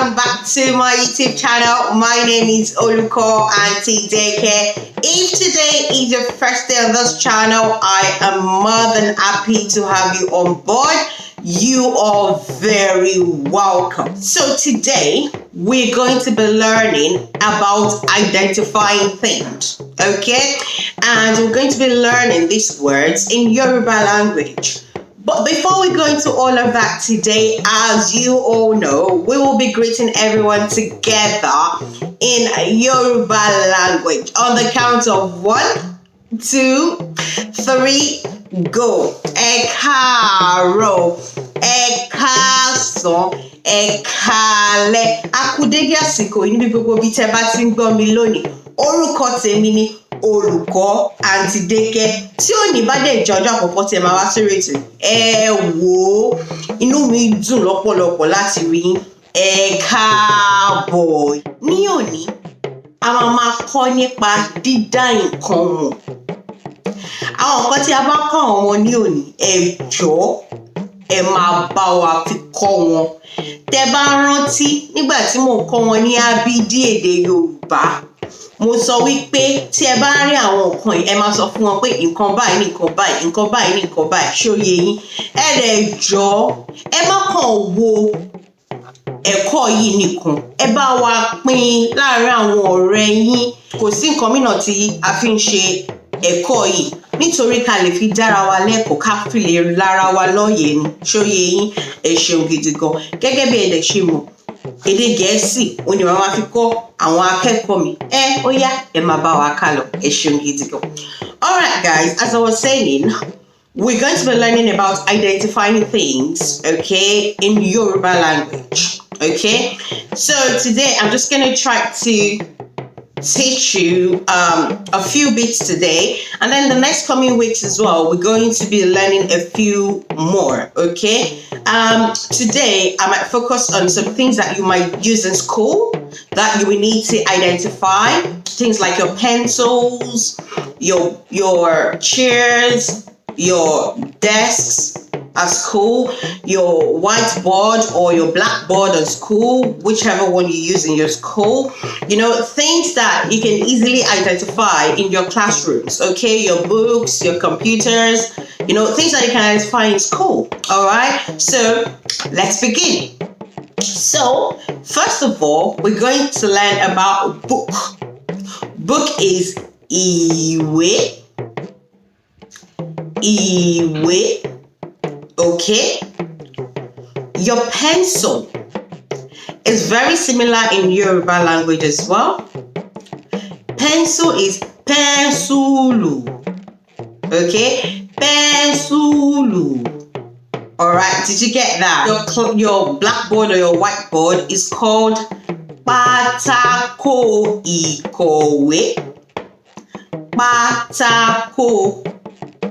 welcome back to my YouTube channel. My name is Oluko Auntie Daycare. If today is your first day on this channel, I am more than happy to have you on board. You are very welcome. So today we're going to be learning about identifying things, okay? And we're going to be learning these words in Yoruba language. But before we go into all of that today, as you all know, we will be greeting everyone together in Yoruba language. On the count of 1, 2, 3, go. Ẹ káàárọ̀, ẹ káàsán, ẹ káalẹ́. A kú dédé àsìkò yìí níbi gbogbo bí tẹ́ bá ti ń gbọ́ mi lónìí. Orúkọ tèmi ni Olùkọ́ Aunty Daycare. Tí òní bá dé ìjọ ọjọ́ àkọ́kọ́ tí ẹ máa wá sórí ètò, ẹ wò ó, inú mi dùn lọ́pọ̀lọpọ̀ láti rí yín. Ẹ káàbọ̀. Ní òní, a máa kọ́ nípa dídá nǹkan mọ̀. Àwọn nǹkan tí a bá kọ́ wọn ní òní, ẹ jọ̀ọ́ ẹ máa bá wa fi kọ́ wọn. Tẹ́ bá rántí nígbà tí mò ń kọ́ wọn ní abídí èdè Yorùbá, mo sọ wípé tí ẹ bá rí àwọn nǹkan yìí, ẹ máa sọ fún wọn pé nǹkan báyìí ní nǹkan báyìí, nǹkan báyìí ní nǹkan báyìí, ṣó yé yín? Ẹ dẹ̀ jọ̀ọ́ ẹ má kàn wo ẹ̀kọ́ yìí nìkan, ẹ bá wa pín láàárín àwọn ọ̀rẹ́ yín. Kò sí nǹkan mìíràn tí a fi ń ṣe ẹ̀kọ́ yìí nítorí ká lè fi dára wa lẹ́kọ̀ọ́, ká fi lè lára wa lóye ni, ṣó yé yín? Ẹ ṣeun gidi gan. Gẹ́gẹ́ bí ẹ dẹ̀ ṣe mọ̀, èdè Gẹ̀ẹ́sì ó ní màá fi kọ́ àwọn akẹ́kọ̀ọ́ mi. Ó yá, ẹ máa bá wa ká lọ. Ẹ ṣeun gidi gan. All right, guys, as I was saying, we're going to be learning about identifying things, okay, in Yoruba language, okay? So today, I'm just going to try to teach you a few bits today, and then the next coming weeks as well, we're going to be learning a few more, okay? Today, I might focus on some things that you might use in school that you will need to identify, things like your pencils, your chairs, your desks at school, your whiteboard or your blackboard at school, whichever one you use in your school. You know, things that you can easily identify in your classrooms, okay? Your books, your computers, you know, things that you can identify in school, all right? So let's begin. So first of all, we're going to learn about book. Book is ìwé. Ìwé. Okay, your pencil is very similar in Yoruba language as well. Pencil is pensulu. Okay, pensulu. All right, did you get that? Your blackboard or your whiteboard is called pátákó ìkọ̀wé. Pátákó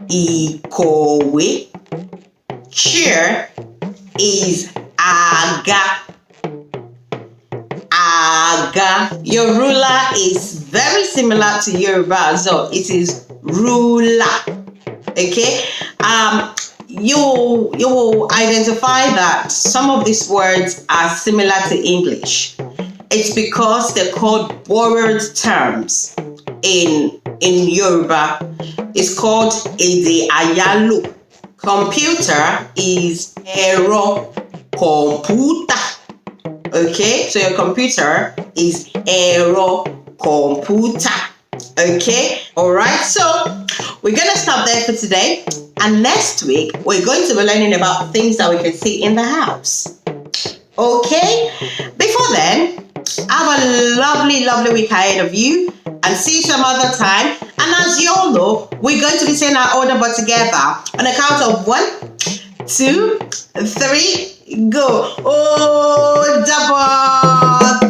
ìkọ̀wé. Chair is àga. Àga. Your ruler is very similar to Yoruba as well. It is ruler. Okay. You will identify that some of these words are similar to English. It's because they're called borrowed terms in Yoruba. It's called èdè àyálò. Computer is ẹ̀rọ kọ̀ǹpútà. Okay, so your computer is ẹ̀rọ kọ̀ǹpútà. Okay, all right. So we're gonna stop there for today, and next week we're going to be learning about things that we can see in the house. Okay. Before then, have a lovely week ahead of you, and see you some other time. And as you all know, we're going to be saying our order but together on the count of 1, 2, 3, go. Oh, double.